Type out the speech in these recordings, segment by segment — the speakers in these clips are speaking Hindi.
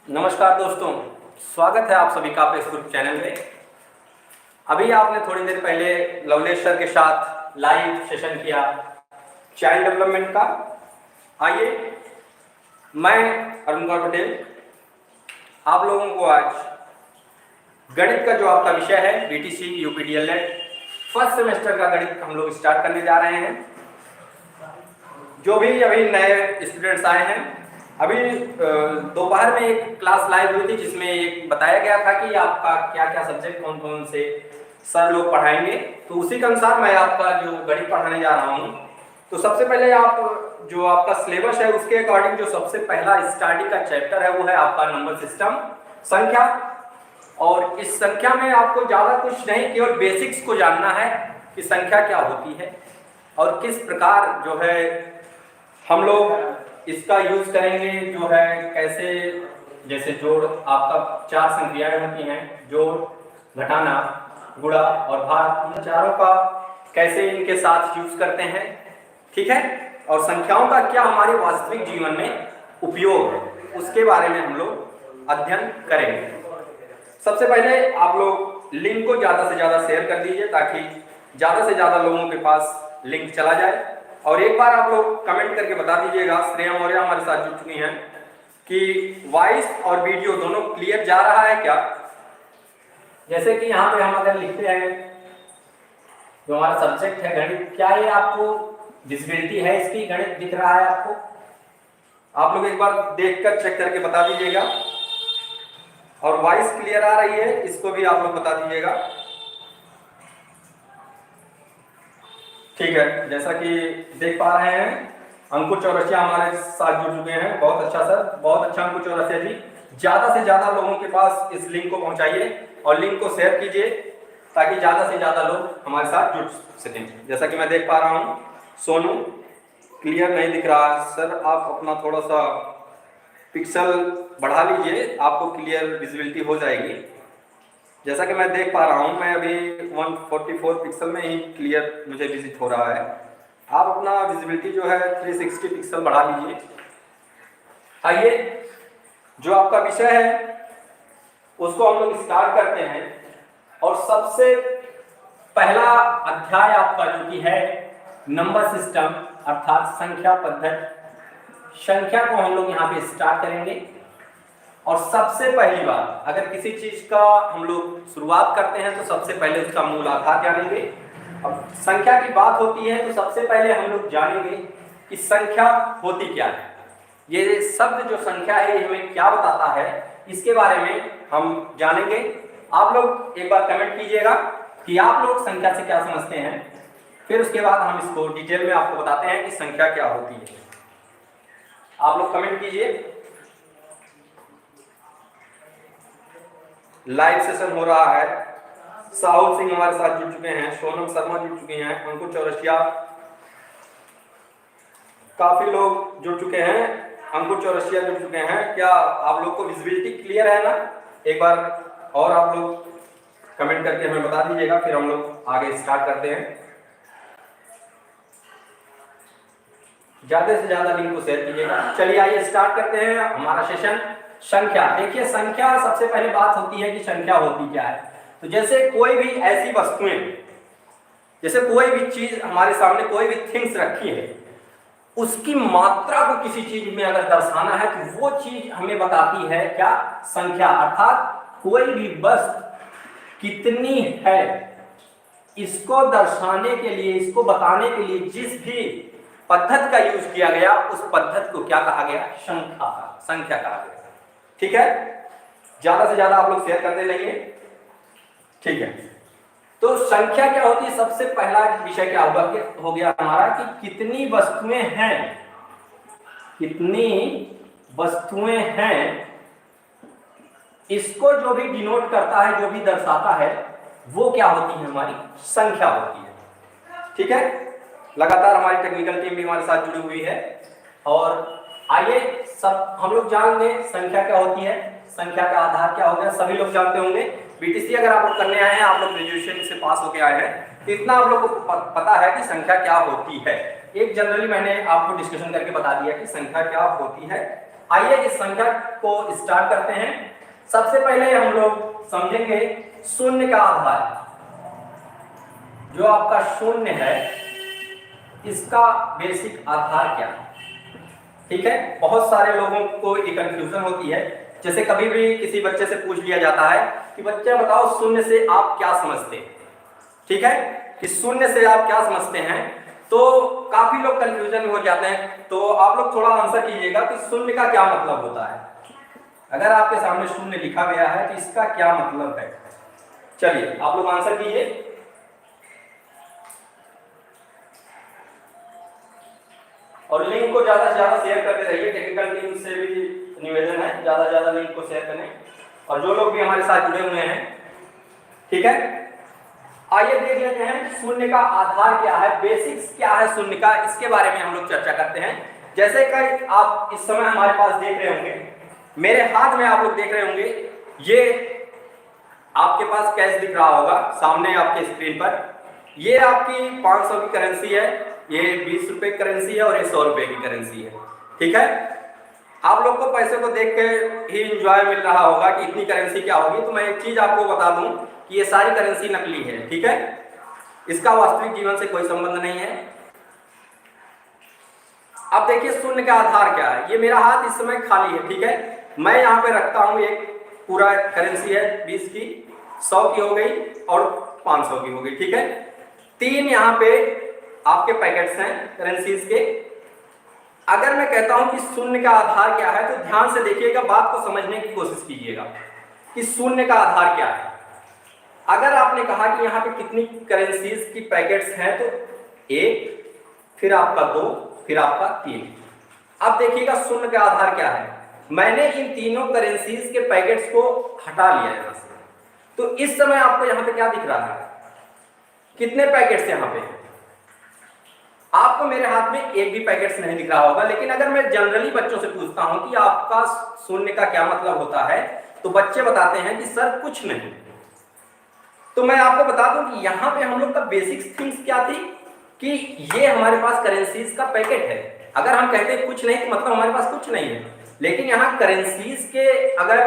नमस्कार दोस्तों, स्वागत है आप सभी का अपने इस ग्रुप चैनल में। अभी आपने थोड़ी देर पहले लवलेश सर के साथ लाइव सेशन किया चाइल्ड डेवलपमेंट का। आइए, मैं अरुण कुमार पटेल आप लोगों को आज गणित का जो आपका विषय है बीटीसी यूपीडीएलएड फर्स्ट सेमेस्टर का गणित हम लोग स्टार्ट करने जा रहे हैं। जो भी अभी नए स्टूडेंट्स आए हैं, अभी दोपहर में एक क्लास लाइव हुई थी जिसमें एक बताया गया था कि आपका क्या क्या सब्जेक्ट कौन कौन से सर लोग पढ़ाएंगे। तो उसी के अनुसार मैं आपका जो गणित पढ़ाने जा रहा हूँ। तो सबसे पहले आप जो आपका सिलेबस है उसके अकॉर्डिंग जो सबसे पहला स्टार्टिंग का चैप्टर है वो है आपका नंबर सिस्टम, संख्या। और इस संख्या में आपको ज़्यादा कुछ नहीं, केवल बेसिक्स को जानना है कि संख्या क्या होती है और किस प्रकार जो है हम लोग इसका यूज करेंगे, जो है कैसे, जैसे जोड़ आपका 4 संख्याएं होती हैं, जोड़, घटाना, गुणा और भाग, इन चारों का कैसे इनके साथ यूज करते हैं, ठीक है। और संख्याओं का क्या हमारे वास्तविक जीवन में उपयोग है उसके बारे में हम लोग अध्ययन करेंगे। सबसे पहले आप लोग लिंक को ज़्यादा से ज़्यादा शेयर कर दीजिए ताकि ज़्यादा से ज़्यादा लोगों के पास लिंक चला जाए। और एक बार आप लोग कमेंट करके बता दीजिएगा, श्रेया मौर्य हमारे साथ जुड़ चुकी हैं, कि वॉइस और वीडियो दोनों क्लियर जा रहा है क्या। जैसे कि यहाँ पे हम अगर लिखते हैं जो हमारा सब्जेक्ट है गणित, क्या ये आपको विजिबिलिटी है, इसकी गणित दिख रहा है आपको? आप लोग एक बार देखकर चेक करके बता दीजिएगा। और वॉइस क्लियर आ रही है, इसको भी आप लोग बता दीजिएगा। ठीक है, जैसा कि देख पा रहे हैं अंकुर चौरसिया हमारे साथ जुड़ चुके हैं। बहुत अच्छा सर, बहुत अच्छा अंकुर चौरसिया जी। ज़्यादा से ज़्यादा लोगों के पास इस लिंक को पहुंचाइए और लिंक को शेयर कीजिए ताकि ज़्यादा से ज़्यादा लोग हमारे साथ जुड़ सकें। जैसा कि मैं देख पा रहा हूँ, सोनू क्लियर नहीं दिख रहा है सर, आप अपना थोड़ा सा पिक्सल बढ़ा लीजिए, आपको क्लियर विजिबिलिटी हो जाएगी। जैसा कि मैं देख पा रहा हूँ, मैं अभी 144 पिक्सल में ही क्लियर मुझे विजिट हो रहा है। आप अपना विजिबिलिटी जो है 360 पिक्सल बढ़ा लीजिए। आइए, जो आपका विषय है उसको हम लोग स्टार्ट करते हैं। और सबसे पहला अध्याय आपका जो कि है नंबर सिस्टम अर्थात संख्या पद्धति, संख्या को हम लोग यहाँ पे स्टार्ट करेंगे। और सबसे पहली बात, अगर किसी चीज का हम लोग शुरुआत करते हैं तो सबसे पहले उसका मूल आधार जानेंगे। अब संख्या की बात होती है तो सबसे पहले हम लोग जानेंगे कि संख्या होती क्या है। ये शब्द जो संख्या है ये हमें क्या बताता है, इसके बारे में हम जानेंगे। आप लोग एक बार कमेंट कीजिएगा कि आप लोग संख्या से क्या समझते हैं, फिर उसके बाद हम इसको डिटेल में आपको बताते हैं कि संख्या क्या होती है। आप लोग कमेंट कीजिए। लाइव सेशन हो रहा है। साहुल सिंह हमारे साथ जुड़ चुके हैं, सोनम शर्मा जुड़ चुके हैं, अंकुर चौरसिया, काफी लोग जुड़ चुके हैं, अंकुर चौरसिया जुड़ चुके हैं। क्या आप लोग को विजिबिलिटी क्लियर है ना? एक बार और आप लोग कमेंट करके हमें बता दीजिएगा, फिर हम लोग आगे स्टार्ट करते हैं। ज्यादा से ज्यादा लिंक को शेयर कीजिएगा। चलिए आइए स्टार्ट करते हैं हमारा सेशन। संख्या, देखिए संख्या सबसे पहले बात होती है कि संख्या होती क्या है। तो जैसे कोई भी ऐसी वस्तुएं, जैसे कोई भी चीज हमारे सामने, कोई भी थिंग्स रखी है, उसकी मात्रा को किसी चीज में अगर दर्शाना है तो वो चीज हमें बताती है क्या? संख्या। अर्थात कोई भी वस्तु कितनी है, इसको दर्शाने के लिए, इसको बताने के लिए जिस भी पद्धति का यूज किया गया उस पद्धति को क्या कहा गया? संख्या कहा गया। ठीक है, ज्यादा से ज्यादा आप लोग शेयर करते रहिए। ठीक है, तो संख्या क्या होती है? सबसे पहला विषय क्या हो गया हमारा कि कितनी वस्तुएं हैं, कितनी वस्तुएं हैं, इसको जो भी डिनोट करता है, जो भी दर्शाता है, वो क्या होती है? हमारी संख्या होती है। ठीक है, लगातार हमारी टेक्निकल टीम भी हमारे साथ जुड़ी हुई है। और आइए सब हम लोग जानेंगे संख्या क्या होती है, संख्या का आधार क्या होगा। सभी लोग जानते होंगे, बीटीसी अगर आप लोग करने आए हैं, आप लोग ग्रेजुएशन से पास होके आए हैं, तो इतना आप लोग को पता है कि संख्या क्या होती है। एक जनरली मैंने आपको डिस्कशन करके बता दिया कि संख्या क्या होती है। आइए इस संख्या को स्टार्ट करते हैं। सबसे पहले हम लोग समझेंगे शून्य का आधार। जो आपका शून्य है इसका बेसिक आधार क्या है? ठीक है, बहुत सारे लोगों को ये कंफ्यूजन होती है। जैसे कभी भी किसी बच्चे से पूछ लिया जाता है कि बच्चा बताओ शून्य से आप क्या समझते हैं। ठीक है, कि शून्य से आप क्या समझते हैं, तो काफी लोग कंफ्यूजन में हो जाते हैं। तो आप लोग थोड़ा आंसर कीजिएगा कि शून्य का क्या मतलब होता है। अगर आपके सामने शून्य लिखा गया है तो इसका क्या मतलब है? चलिए आप लोग आंसर कीजिए। और लिंक को ज्यादा से ज्यादा शेयर करते रहिए। टेक्निकल टीम से भी निवेदन है ज्यादा से ज्यादा लिंक को शेयर करें, और जो लोग भी हमारे साथ जुड़े हुए हैं। ठीक है, आइए देख लेते हैं शून्य का आधार क्या है, बेसिक्स क्या है शून्य का, इसके बारे में हम लोग चर्चा करते हैं। जैसे कि आप इस समय हमारे पास देख रहे होंगे, मेरे हाथ में आप लोग देख रहे होंगे, ये आपके पास कैश दिख रहा होगा सामने आपके स्क्रीन पर। ये आपकी 500 की करेंसी है, ये 20 रुपए की करेंसी है और ये 100 रुपए की करेंसी है। ठीक है, आप लोग को पैसे को देख के ही इंजॉय मिल रहा होगा कि इतनी करेंसी क्या होगी। तो मैं एक चीज आपको बता दूं कि ये सारी करेंसी नकली है। ठीक है, इसका वास्तविक जीवन से कोई संबंध नहीं है। अब देखिए शून्य का आधार क्या है। ये मेरा हाथ इस समय खाली है। ठीक है, मैं यहाँ पे रखता हूँ एक पूरा करेंसी है 20 की, 100 की हो गई और 500 की हो गई। ठीक है, 3 यहाँ पे आपके पैकेट्स हैं करेंसीज के। अगर मैं कहता हूं कि शून्य का आधार क्या है, तो ध्यान से देखिएगा, बात को समझने की कोशिश कीजिएगा कि शून्य का आधार क्या है। अगर आपने कहा कि यहाँ पे कितनी करेंसीज की पैकेट्स हैं, तो 1, फिर आपका 2, फिर आपका 3। अब देखिएगा शून्य का आधार क्या है। मैंने इन तीनों करेंसीज के पैकेट्स को हटा लिया यहां से, तो इस समय आपको यहाँ पे क्या दिख रहा है, कितने पैकेट्स यहाँ पे? आपको मेरे हाथ में एक भी पैकेट्स नहीं दिख रहा होगा। लेकिन अगर मैं जनरली बच्चों से पूछता हूं कि आपका शून्य का क्या मतलब होता है, तो बच्चे बताते हैं कि सर कुछ नहीं। तो मैं आपको बता दूं कि यहाँ पे हम लोग का बेसिक थिंग्स क्या थी कि ये हमारे पास करेंसीज का पैकेट है। अगर हम कहते हैं कुछ नहीं तो मतलब हमारे पास कुछ नहीं है। लेकिन यहाँ करेंसीज के, अगर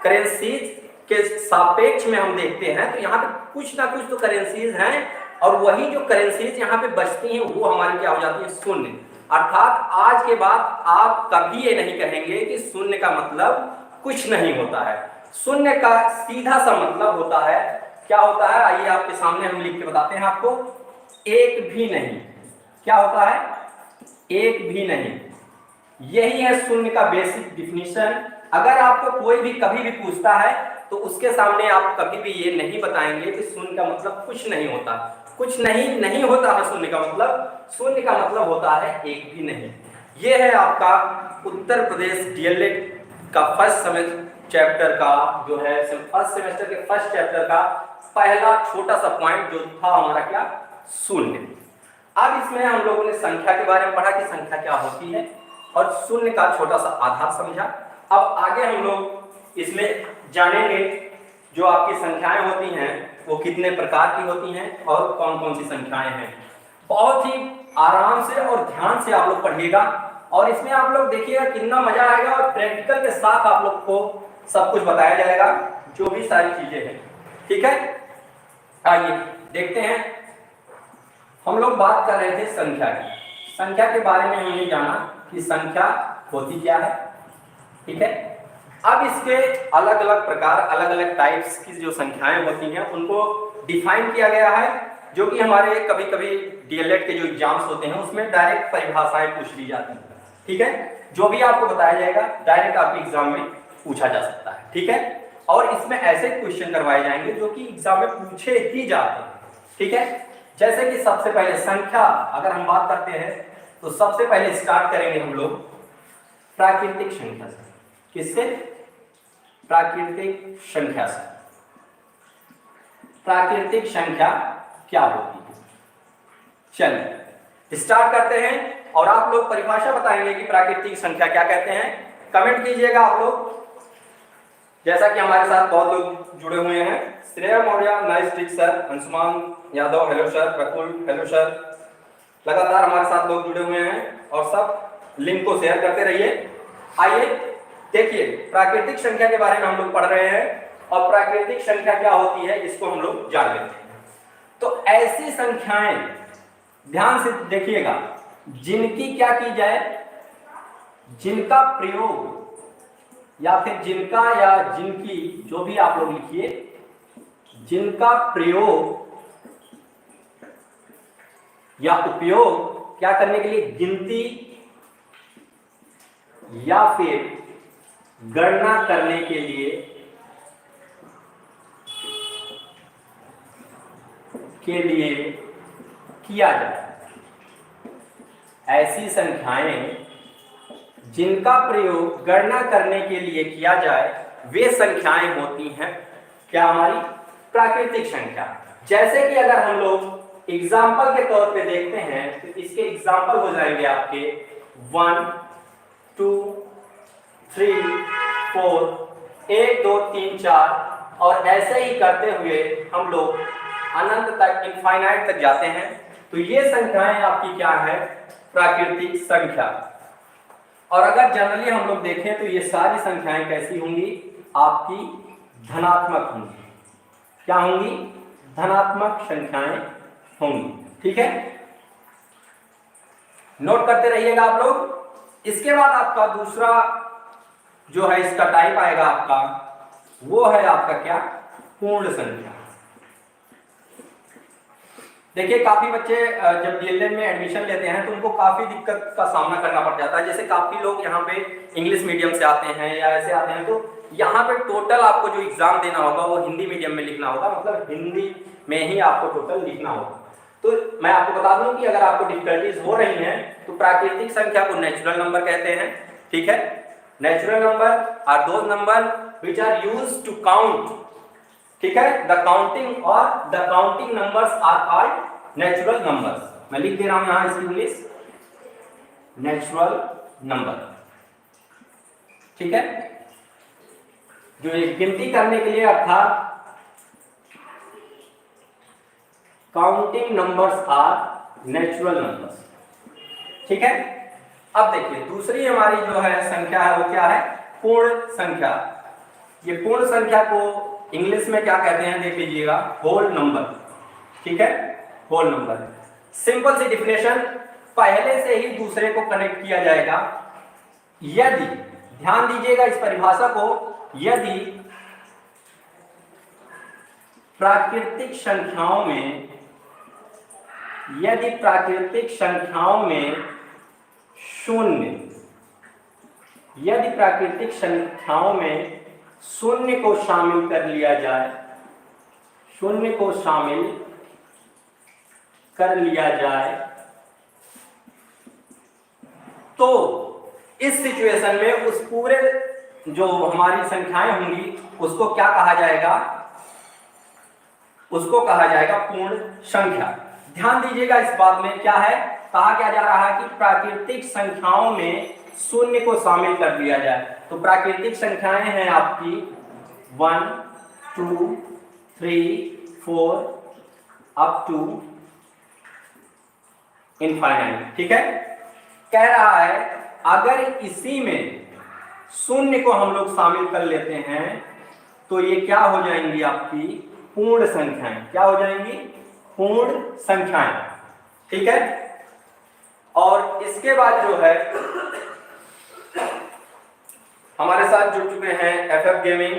करेंसीज के सापेक्ष में हम देखते हैं तो यहाँ पे कुछ ना कुछ तो करेंसीज हैं, और वही जो करेंसीज यहाँ पे बचती हैं वो हमारी क्या हो जाती है, शून्य। अर्थात आज के बाद आप कभी ये नहीं कहेंगे कि शून्य का मतलब कुछ नहीं होता है। शून्य का सीधा सा मतलब होता है, क्या होता है, आइए आपके सामने हम लिख के बताते हैं आपको। एक भी नहीं। क्या होता है? एक भी नहीं। यही है शून्य का बेसिक डिफिनीशन। अगर आपको कोई भी कभी भी पूछता है तो उसके सामने आप कभी भी ये नहीं बताएंगे कि शून्य का मतलब कुछ नहीं होता। कुछ नहीं होता है शून्य का मतलब। शून्य का मतलब होता है एक भी नहीं। ये है आपका उत्तर प्रदेश डीएलएड का फर्स्ट सेमेस्टर चैप्टर का, जो है फर्स्ट सेमेस्टर के फर्स्ट चैप्टर का पहला छोटा सा पॉइंट जो था हमारा, क्या, शून्य। अब इसमें हम लोगों ने संख्या के बारे में पढ़ा कि संख्या क्या होती है, और शून्य का छोटा सा आधार समझा। अब आगे हम लोग इसमें जानेंगे जो आपकी संख्याएं होती हैं वो कितने प्रकार की होती हैं और कौन कौन सी संख्याएं हैं। बहुत ही आराम से और ध्यान से आप लोग पढ़िएगा, और इसमें आप लोग देखिएगा कितना मजा आएगा, और प्रैक्टिकल के साथ आप लोग को सब कुछ बताया जाएगा, जो भी सारी चीजें हैं। ठीक है, आइए देखते हैं। हम लोग बात कर रहे थे संख्या की। संख्या के बारे में हमने जाना कि संख्या होती क्या है। ठीक है, अब इसके अलग अलग प्रकार, अलग अलग टाइप्स की जो संख्याएं होती हैं उनको डिफाइन किया गया है, जो कि हमारे कभी कभी डीएलएड के जो एग्जाम्स होते हैं उसमें डायरेक्ट परिभाषाएं पूछ ली जाती हैं। ठीक है, जो भी आपको बताया जाएगा डायरेक्ट आपके एग्जाम में पूछा जा सकता है। ठीक है, और इसमें ऐसे क्वेश्चन करवाए जाएंगे जो कि एग्जाम में पूछे ही जाते हैं। ठीक है, जैसे कि सबसे पहले संख्या अगर हम बात करते हैं तो सबसे पहले स्टार्ट करेंगे हम लोग प्राकृतिक संख्या से। किससे? प्राकृतिक संख्या से। प्राकृतिक संख्या क्या होती है, चलिए स्टार्ट करते हैं, और आप लोग परिभाषा बताएंगे कि प्राकृतिक संख्या क्या कहते हैं। कमेंट कीजिएगा आप लोग। जैसा कि हमारे साथ बहुत लोग जुड़े हुए हैं, Shreya Maurya, nice trick sir, Anshuman Yadav, hello sir, Prakul, hello sir, लगातार हमारे साथ लोग जुड़े हुए हैं, और सब लिंक को शेयर करते रहिए। आइए देखिए, प्राकृतिक संख्या के बारे में हम लोग पढ़ रहे हैं और प्राकृतिक संख्या क्या होती है इसको हम लोग जान लेते हैं। तो ऐसी संख्याएं, ध्यान से देखिएगा, जिनकी क्या की जाए, जिनका प्रयोग या फिर जिनका या जिनकी, जो भी आप लोग लिखिए, जिनका प्रयोग या उपयोग क्या करने के लिए, गिनती या फिर गणना करने के लिए किया जाए। ऐसी संख्याएं जिनका प्रयोग गणना करने के लिए किया जाए, वे संख्याएं होती हैं क्या, हमारी प्राकृतिक संख्या। जैसे कि अगर हम लोग एग्जाम्पल के तौर पे देखते हैं तो इसके एग्जाम्पल हो जाएंगे आपके 1 2 3 4, 1 2 3 4, और ऐसे ही करते हुए हम लोग अनंत तक, इनफाइनाइट तक जाते हैं। तो ये संख्याएं आपकी क्या है, प्राकृतिक संख्या। और अगर जनरली हम लोग देखें तो ये सारी संख्याएं कैसी होंगी, आपकी धनात्मक होंगी। क्या होंगी, धनात्मक संख्याएं होंगी। ठीक है, नोट करते रहिएगा आप लोग। इसके बाद आपका दूसरा जो है इसका टाइप आएगा आपका, वो है आपका क्या, पूर्ण संख्या। देखिए काफी बच्चे जब डीएलएड में एडमिशन लेते हैं तो उनको काफी दिक्कत का सामना करना पड़ जाता है। जैसे काफी लोग यहाँ पे इंग्लिश मीडियम से आते हैं या ऐसे आते हैं, तो यहाँ पे टोटल आपको जो एग्जाम देना होगा वो हिंदी मीडियम में लिखना होगा, मतलब हिंदी में ही आपको टोटल लिखना होगा। तो मैं आपको बता दूं कि अगर आपको डिफिकल्टीज हो रही हैं तो प्राकृतिक संख्या को नेचुरल नंबर कहते हैं। ठीक है, natural number are those number which are used to count. ठीक है, द काउंटिंग और the counting numbers are called natural numbers. मैं लिख दे रहा हूं यहां इसकी इंग्लिश, नेचुरल नंबर। ठीक है, जो एक गिनती करने के लिए अर्थात counting numbers are natural numbers. ठीक है, अब देखिए दूसरी हमारी जो है संख्या है वो क्या है, पूर्ण संख्या। ये पूर्ण संख्या को इंग्लिश में क्या कहते हैं, देख लीजिएगा, होल नंबर। ठीक है, होल नंबर। सिंपल सी डिफिनेशन, पहले से ही दूसरे को कनेक्ट किया जाएगा यदि, ध्यान दीजिएगा इस परिभाषा को, यदि प्राकृतिक संख्याओं में, यदि प्राकृतिक संख्याओं में शून्य, यदि प्राकृतिक संख्याओं में शून्य को शामिल कर लिया जाए, शून्य को शामिल कर लिया जाए, तो इस सिचुएशन में उस पूरे जो हमारी संख्याएं होंगी उसको क्या कहा जाएगा, उसको कहा जाएगा पूर्ण संख्या। ध्यान दीजिएगा इस बात में, क्या है, कहा क्या जा रहा है कि प्राकृतिक संख्याओं में शून्य को शामिल कर लिया जाए। तो प्राकृतिक संख्याएं हैं आपकी 1 2 3 4 अप टू इनफाइनाइट। ठीक है, कह रहा है अगर इसी में शून्य को हम लोग शामिल कर लेते हैं तो ये क्या हो जाएंगी, आपकी पूर्ण संख्याएं। क्या हो जाएंगी, पूर्ण संख्याएं। ठीक है, और इसके बाद जो है हमारे साथ जुड़ चुके हैं एफएफ गेमिंग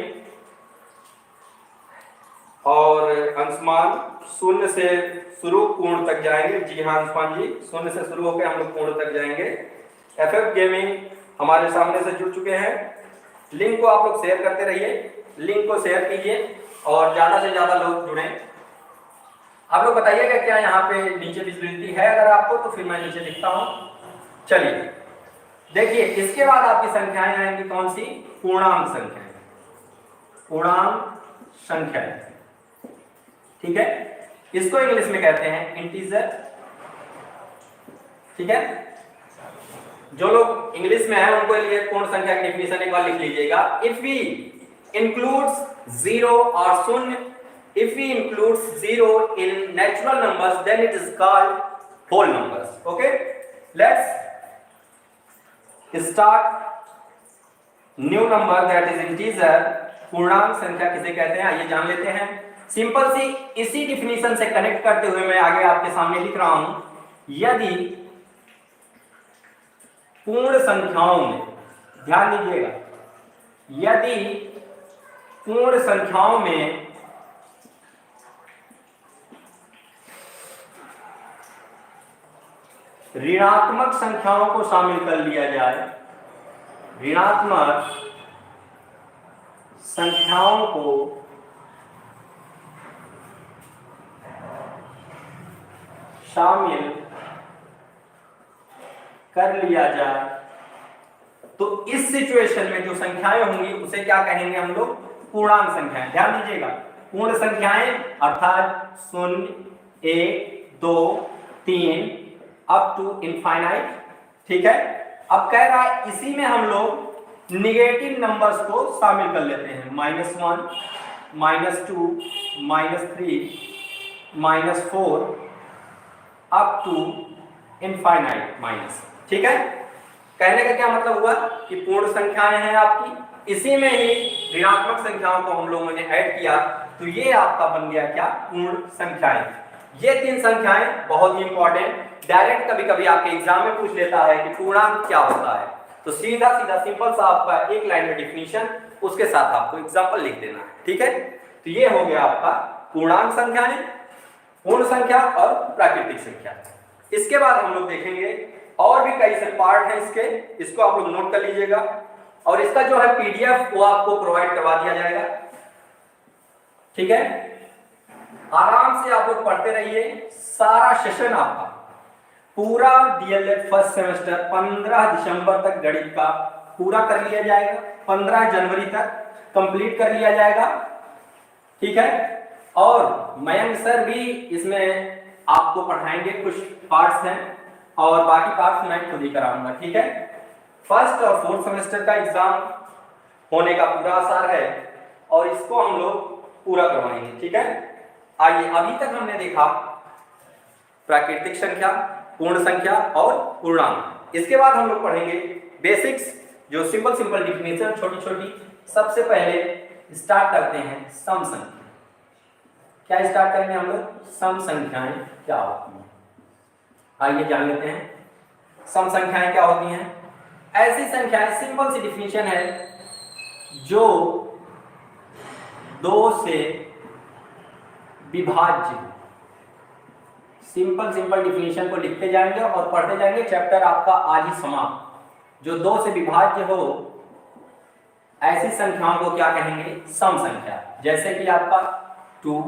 और अंशुमान, शून्य से शुरू पूर्ण तक जाएंगे। जी हाँ अंशुमान जी, शून्य से शुरू होकर हम लोग पूर्ण तक जाएंगे। एफएफ गेमिंग हमारे सामने से जुड़ चुके हैं। लिंक को आप लोग शेयर करते रहिए, लिंक को शेयर कीजिए और ज्यादा से ज्यादा लोग जुड़ें। आप लोग बताइएगा क्या यहाँ पे नीचे विजिबिलिटी है, अगर आपको तो फिर मैं नीचे लिखता हूँ। चलिए देखिए, इसके बाद आपकी संख्याएं आएंगी कौन सी, पूर्णांक संख्याएं, पूर्णांक संख्याएं। ठीक है, इसको इंग्लिश में कहते हैं इंटीजर। ठीक है, जो लोग इंग्लिश में है उनको लिए पूर्ण संख्या की डेफिनेशन एक बार लिख लीजिएगा। इफ वी इंक्लूड्स जीरो और शून्य, if we includes zero in natural numbers then it is called whole numbers. Okay, let's start new number that is integer, पूर्णांक संख्या किसे कहते हैं आइए जान लेते हैं। सिंपल सी इसी डिफिनीशन से कनेक्ट करते हुए मैं आगे आपके सामने लिख रहा हूं, यदि पूर्ण संख्याओं में, ध्यान दीजिएगा, यदि पूर्ण संख्याओं में ऋणात्मक संख्याओं को शामिल कर लिया जाए, ऋणात्मक संख्याओं को शामिल कर लिया जाए, तो इस सिचुएशन में जो संख्याएं होंगी उसे क्या कहेंगे हम लोग, पूर्णांक संख्याएं। ध्यान दीजिएगा, पूर्ण संख्याएं अर्थात 0, 1, 2, 3 अप टू इनफाइनाइट, ठीक है। अब कह रहा है इसी में हम लोग निगेटिव नंबर्स को शामिल कर लेते हैं, -1, -2, -3, -4 अप टू इनफाइनाइट माइनस, ठीक है। कहने का क्या मतलब हुआ कि पूर्ण संख्याएं हैं आपकी, इसी में ही ऋणात्मक संख्याओं को हम लोगों ने ऐड किया, तो ये आपका बन गया क्या, पूर्ण संख्याएं। ये 3 संख्याएं बहुत ही इंपॉर्टेंट, डायरेक्ट कभी कभी आपके एग्जाम में पूछ लेता है कि पूर्णांक क्या होता है, तो सीधा सीधा सिंपल सा आपका एक लाइन में डिफिनीशन, उसके साथ आपको एग्जांपल लिख देना है, ठीक है। तो ये हो गया आपका पूर्णांक संख्याएं, पूर्ण संख्या और प्राकृतिक संख्या। इसके बाद हम लोग देखेंगे और भी कई से पार्ट हैं इसके, इसको आप लोग नोट कर लीजिएगा, और इसका जो है पीडीएफ वो आपको प्रोवाइड करवा दिया जाएगा, ठीक है। आराम से आप लोग पढ़ते रहिए, सारा सेशन आपका पूरा डीएलएड फर्स्ट सेमेस्टर 15 दिसंबर तक गणित का पूरा कर लिया जाएगा, 15 जनवरी तक कंप्लीट कर लिया जाएगा, ठीक है। और मयंक सर भी इसमें आपको पढ़ाएंगे, कुछ पार्ट्स हैं और बाकी पार्ट्स मैं खुद ही कराऊंगा, ठीक है। फर्स्ट और फोर्थ सेमेस्टर का एग्जाम होने का पूरा आसार है और इसको हम लोग पूरा करवाएंगे, ठीक है। आइए, अभी तक हमने देखा प्राकृतिक संख्या, पूर्ण संख्या और पूर्णांक। इसके बाद हम लोग पढ़ेंगे बेसिक्स, जो सिंपल डिफिनेशन छोटी छोटी। सबसे पहले स्टार्ट करते हैं सम संख्या। क्या स्टार्ट करेंगे हम लोग, सम संख्याएं क्या होती हैं, आइए जान लेते हैं। सम संख्याएं क्या होती हैं, ऐसी संख्याएं, सिंपल सी डिफिनेशन है, जो 2 से विभाज्य। सिंपल डिफिनेशन को लिखते जाएंगे और पढ़ते जाएंगे, चैप्टर आपका आज ही समाप्त। जो 2 से विभाज्य हो ऐसी संख्याओं को क्या कहेंगे, सम संख्या। जैसे कि आपका 2,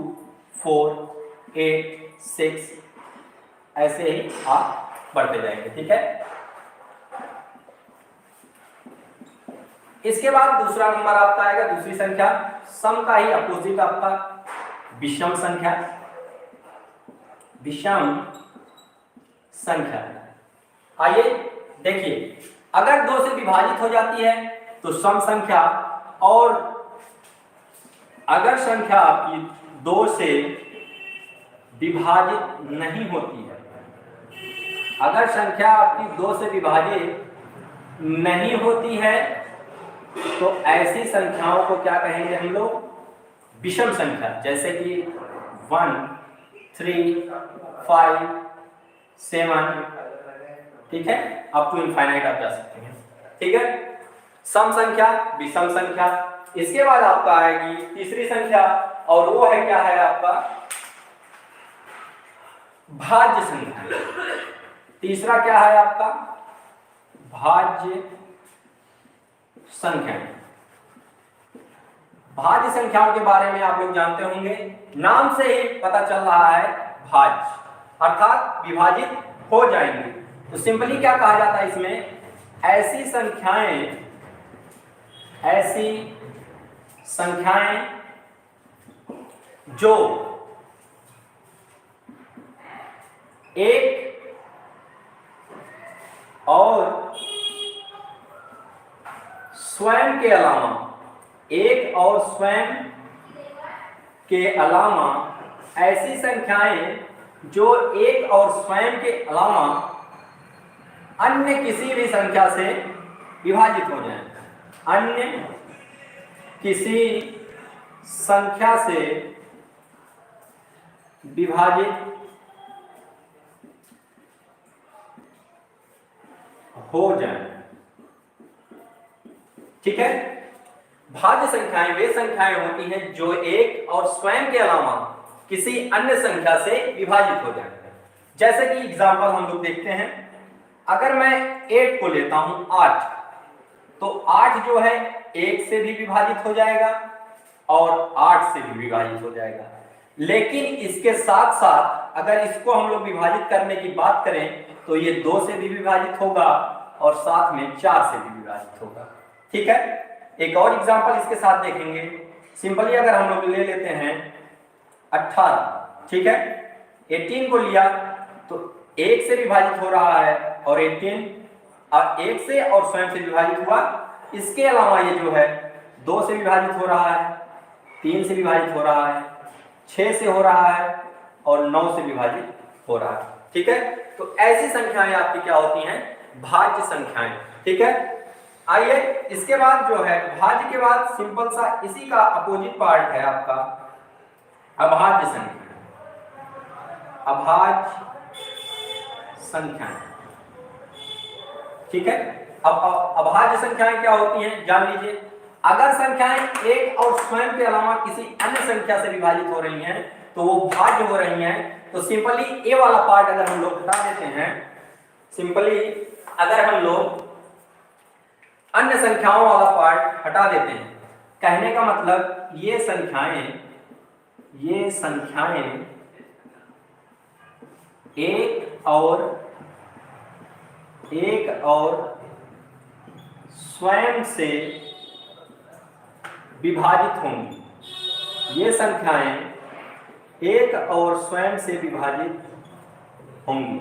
4, 8, 6, ऐसे ही आप पढ़ते जाएंगे, ठीक है। इसके बाद दूसरा नंबर आपका आएगा, दूसरी संख्या, सम का ही अपोजिट आपका विषम संख्या। विषम संख्या, आइए देखिए, अगर 2 से विभाजित हो जाती है तो सम संख्या, और अगर संख्या आपकी 2 से विभाजित नहीं होती है, अगर संख्या आपकी 2 से विभाजित नहीं होती है तो ऐसी संख्याओं को क्या कहेंगे हम लोग, विषम संख्या। जैसे कि 1, 3, 5, 7, ठीक है, अप टू इनफाइनाइट आप जा सकते हैं, ठीक है। सम संख्या, विषम संख्या। इसके बाद आपका आएगी तीसरी संख्या, और वो है क्या है आपका, भाज्य संख्या। तीसरा क्या है आपका, भाज्य संख्या। भाज्य संख्याओं के बारे में आप लोग जानते होंगे, नाम से ही पता चल रहा है भाज्य, अर्थात विभाजित हो जाएंगे। तो सिंपली क्या कहा जाता है इसमें, ऐसी संख्याएं जो एक और स्वयं के अलावा, एक और स्वयं के अलावा, ऐसी संख्याएं जो एक और स्वयं के अलावा अन्य किसी भी संख्या से विभाजित हो जाएं। अन्य किसी संख्या से विभाजित हो जाए। ठीक है, भाज्य संख्याएं वे संख्याएं होती हैं जो एक और स्वयं के अलावा किसी अन्य संख्या से विभाजित हो जाए। जैसे कि एग्जांपल हम लोग देखते हैं, अगर मैं 8 को लेता हूं 8, तो 8 जो है 1 से भी विभाजित हो जाएगा और 8 से भी विभाजित हो जाएगा। लेकिन इसके साथ साथ अगर इसको हम लोग विभाजित करने की बात करें तो ये 2 से भी विभाजित होगा और साथ में 4 से भी विभाजित होगा। ठीक है, एक और एग्जांपल इसके साथ देखेंगे। सिंपली अगर हम लोग ले लेते हैं 18, ठीक है, 18 को लिया तो 1 से विभाजित हो रहा है और 18 1 से और स्वयं से विभाजित हुआ। इसके अलावा ये जो है 2 से विभाजित हो रहा है, 3 से विभाजित हो रहा है, 6 से हो रहा है और 9 से विभाजित हो रहा है। ठीक है, तो ऐसी संख्याएं आपकी क्या होती हैं? भाज्य संख्याएं। ठीक है, आइए इसके बाद जो है भाज्य के बाद सिंपल सा इसी का अपोजिट पार्ट है आपका अभाज्य संख्या। अभाज्य संख्याएं। ठीक है, अब अभाज्य संख्याएं क्या होती हैं जान लीजिए। अगर संख्याएं एक और स्वयं के अलावा किसी अन्य संख्या से विभाजित हो रही हैं तो वो भाज्य हो रही हैं। तो सिंपली ए वाला पार्ट अगर हम लोग हटा देते हैं, सिंपली अगर हम लोग अन्य संख्याओं वाला पार्ट हटा देते हैं, कहने का मतलब ये संख्याएं एक और स्वयं से विभाजित होंगी। ये संख्याएं एक और स्वयं से विभाजित होंगी।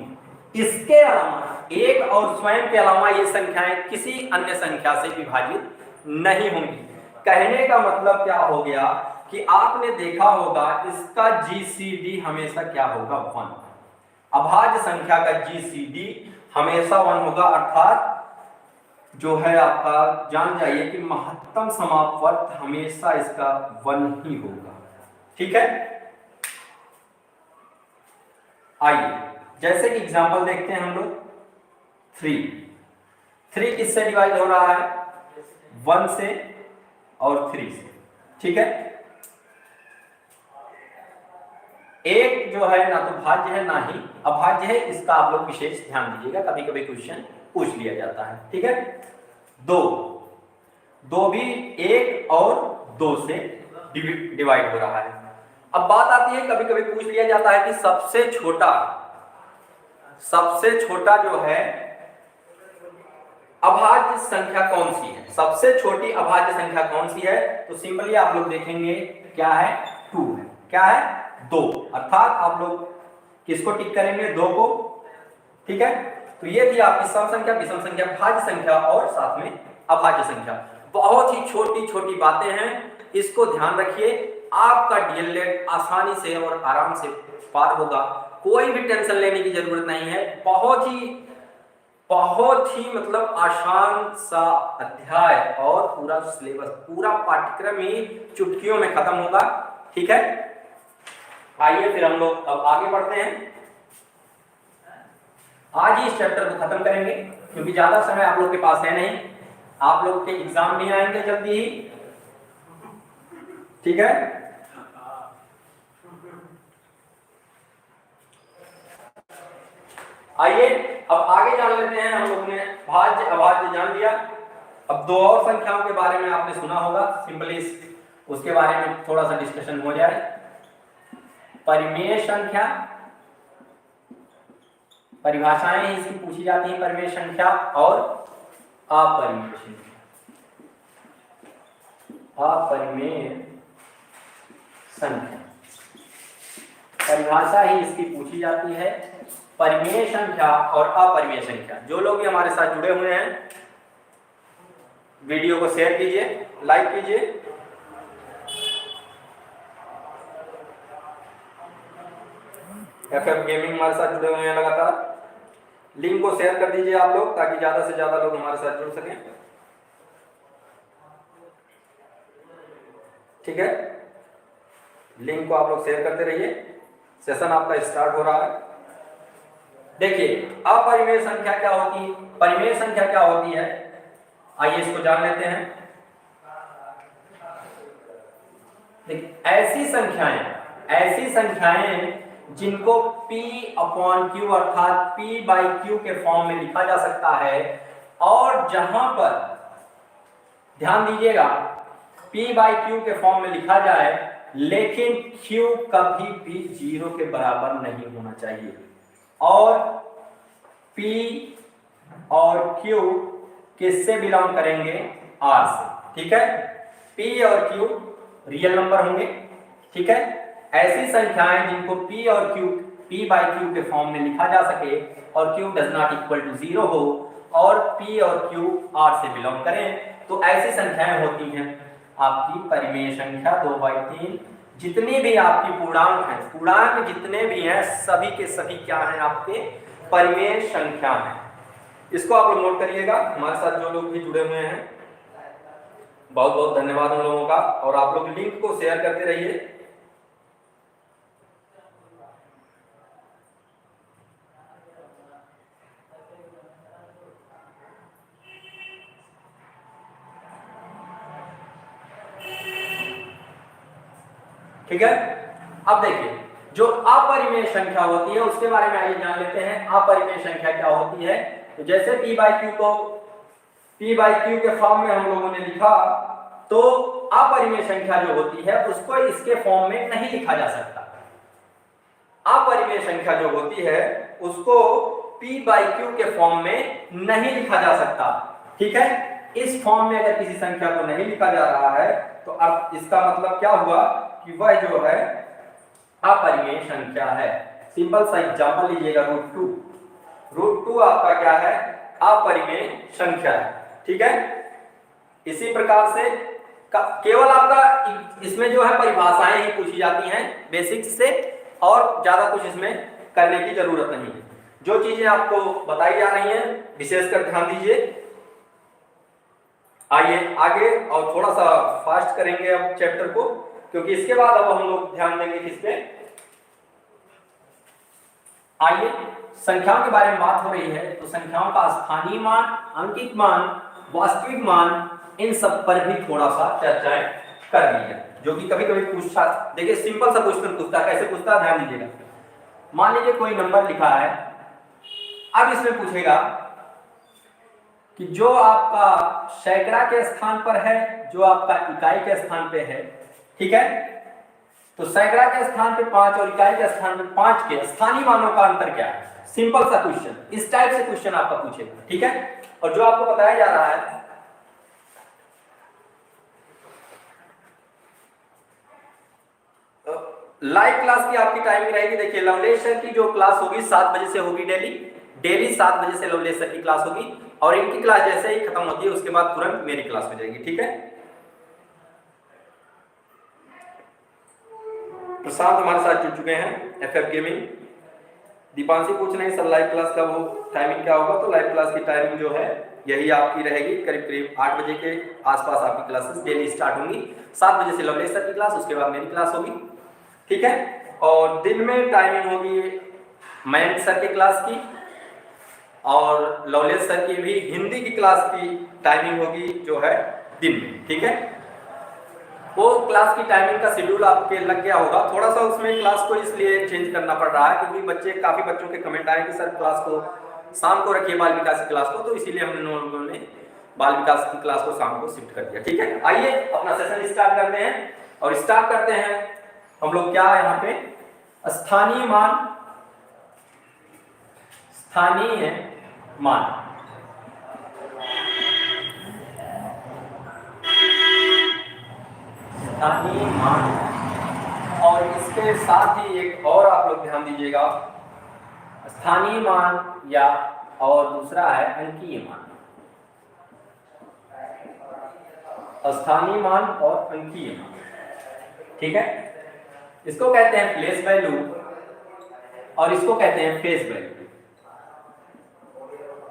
इसके अलावा एक और स्वयं के अलावा ये संख्याएं किसी अन्य संख्या से विभाजित नहीं होंगी। कहने का मतलब क्या हो गया कि आपने देखा होगा इसका जीसीडी हमेशा क्या होगा? 1। अभाज्य संख्या का जीसीडी हमेशा 1 होगा, अर्थात जो है आपका जान जाइए कि महत्तम समापवर्त हमेशा इसका 1 ही होगा। ठीक है, आइए जैसे कि एग्जांपल देखते हैं हम लोग। 3 किससे डिवाइड हो रहा है? 1 से और 3 से। ठीक है, एक जो है ना तो भाज्य है ना ही अभाज्य है, इसका आप लोग विशेष ध्यान दीजिएगा, कभी कभी क्वेश्चन पूछ लिया जाता है। ठीक है, 2 भी 1 और 2 से डिवाइड हो रहा है। अब बात आती है, कभी कभी पूछ लिया जाता है कि सबसे छोटा जो है अभाज्य संख्या कौन सी है? सबसे छोटी अभाज्य संख्या कौन सी है? तो सिंपली आप लोग देखेंगे क्या है? 2 है। क्या है? 2, अर्थात आप लोग किसको टिक करेंगे? 2 को। ठीक है, तो ये थी आपकी सम संख्या, विषम संख्या, भाज्य संख्या और साथ में अभाज्य संख्या। बहुत ही छोटी छोटी बातें हैं, इसको ध्यान रखिए। आपका डीएलएड आसानी से और आराम से पार होगा, कोई भी टेंशन लेने की जरूरत नहीं है। बहुत ही मतलब आसान सा अध्याय और पूरा सिलेबस, पूरा पाठ्यक्रम ही चुटकियों में खत्म होगा। ठीक है, आइए फिर हम लोग अब आगे बढ़ते हैं। आज ही इस चैप्टर को खत्म करेंगे क्योंकि ज्यादा समय आप लोग के पास है नहीं, आप लोग के एग्जाम भी आएंगे जल्दी ही। ठीक है, आइए अब आगे जान लेते हैं। हम लोग ने भाज्य अभाज्य जान लिया, अब 2 और संख्याओं के बारे में आपने सुना होगा, सिंपली उसके बारे में थोड़ा सा डिस्कशन हो जाए। परिमेय संख्या, परिभाषाएं ही इसकी पूछी जाती हैं, परिमेय संख्या और अपरिमेय संख्या। अपरिमेय संख्या परिभाषा ही इसकी पूछी जाती है। परिमेय संख्या और अपरिमेय संख्या, जो लोग भी हमारे साथ जुड़े हुए हैं वीडियो को शेयर कीजिए, लाइक कीजिए। एफएफ गेमिंग हमारे साथ जुड़े हुए हैं लगातार, लिंक को शेयर कर दीजिए आप लोग ताकि ज्यादा से ज्यादा लोग हमारे साथ जुड़ सकें। ठीक है, लिंक को आप लोग शेयर करते रहिए। सेशन आपका स्टार्ट हो रहा है। देखिए अपरिमेय संख्या क्या होती है, परिमेय संख्या क्या होती है, आइए इसको जान लेते हैं। ऐसी संख्याएं जिनको P अपॉन Q अर्थात P बाई Q के फॉर्म में लिखा जा सकता है, और जहां पर ध्यान दीजिएगा P बाई Q के फॉर्म में लिखा जाए, लेकिन Q कभी भी 0 के बराबर नहीं होना चाहिए, और P और Q किससे बिलोंग करेंगे, R से। ठीक है, P और Q रियल नंबर होंगे। ठीक है, ऐसी संख्याएं जिनको P और Q P बाई Q के फॉर्म में लिखा जा सके और Q does not equal to 0 हो, और P और Q R से बिलोंग करें, तो ऐसी संख्याएं होती हैं आपकी परिमेय संख्या 2/3। जितनी भी आपकी पूर्णांक हैं, पूर्णांक जितने भी हैं सभी के सभी क्या हैं, आपके परिमेय संख्या हैं। इसको आप लोग नोट करिएगा। हमारे साथ जो लोग भी जुड़े हुए हैं बहुत बहुत धन्यवाद उन लोगों का, और आप लोग लिंक को शेयर करते रहिए। ठीक है, अब देखिए जो अपरिमेय संख्या होती है उसके बारे में आइए जान लेते हैं। अपरिमेय संख्या क्या होती है, तो जैसे P बाई Q को P बाई Q के फॉर्म में हम लोगों ने लिखा, तो अपरिमेय संख्या जो होती है उसको इसके फॉर्म में नहीं लिखा जा सकता। अपरिमेय संख्या जो होती है उसको P बाई Q के फॉर्म में नहीं लिखा जा सकता। ठीक है, इस फॉर्म में अगर किसी संख्या को नहीं लिखा जा रहा है तो अब इसका मतलब क्या हुआ कि वह जो है अपरिमेय संख्या है। सिंपल सा एग्जांपल लीजिएगा, √2 आपका क्या है, अपरिमेय संख्या है। ठीक है, इसी प्रकार से केवल आपका इसमें जो है परिभाषाएं ही पूछी जाती हैं बेसिक्स से, और ज्यादा कुछ इसमें करने की जरूरत नहीं है। जो चीजें आपको बताई जा रही हैं विशेषकर ध्यान दीजिए। आइए आगे और थोड़ा सा फास्ट करेंगे अब चैप्टर को, क्योंकि इसके बाद अब हम लोग ध्यान देंगे किस पे। आइए, संख्याओं के बारे में बात हो रही है तो संख्याओं का स्थानीय मान, अंकित मान, वास्तविक मान, इन सब पर भी थोड़ा सा चर्चाएं कर ली है, जो कि कभी कभी पूछता। देखिए सिंपल सा क्वेश्चन पूछता है, कैसे पूछता है ध्यान दीजिएगा। मान लीजिए कोई नंबर लिखा है, अब इसमें पूछेगा कि जो आपका सैकड़ा के स्थान पर है, जो आपका इकाई के स्थान पे है। ठीक है, तो सैकड़ा के स्थान पे 5 और इकाई के स्थान पे 5 के स्थानीय मानों का अंतर क्या है। सिंपल सा क्वेश्चन, इस टाइप से क्वेश्चन आपका पूछेगा। ठीक है, और जो आपको बताया जा रहा है लाइव क्लास की आपकी टाइमिंग रहेगी। देखिए लवलेश सर की जो क्लास होगी 7 बजे से होगी, डेली 7 बजे से लवलेश सर की क्लास होगी, और इनकी क्लास जैसे ही खत्म होती है उसके बाद तुरंत मेरी क्लास हो जाएगी। ठीक है, प्रशांत हमारे साथ जुड़ चुके हैं, FF गेमिंग। दीपांशी पूछ रहे हैं सर लाइव क्लास का वो टाइमिंग क्या होगा, तो लाइव क्लास की टाइमिंग जो है यही आपकी रहेगी, करीब करीब 8 बजे के आसपास आपकी क्लासेस डेली स्टार्ट होंगी। 7 बजे से लवलेश सर की क्लास, उसके बाद मेरी क्लास होगी। ठीक है, और दिन में टाइमिंग होगी मयंक सर की क्लास की, और लवलेश सर की भी हिंदी की क्लास की टाइमिंग होगी जो है दिन में। ठीक है, वो क्लास की टाइमिंग का शेड्यूल आपके लग गया होगा। थोड़ा सा उसमें क्लास को इसलिए चेंज करना पड़ रहा है क्योंकि काफी बच्चों के कमेंट आए कि सर क्लास को शाम को रखिए, बाल विकास की क्लास को, तो इसीलिए हम लोगों ने बाल विकास की क्लास को शाम को शिफ्ट कर दिया। ठीक है, आइए अपना सेशन स्टार्ट करते हैं, और स्टार्ट करते हैं हम लोग क्या है यहाँ पे, स्थानीय मान। स्थानीय मान, स्थानीय मान, और इसके साथ ही एक और आप लोग ध्यान दीजिएगा, स्थानीय मान या और दूसरा है अंकीय मान। स्थानीय मान और अंकीय मान। ठीक है, इसको कहते हैं प्लेस वैल्यू और इसको कहते हैं फेस वैल्यू।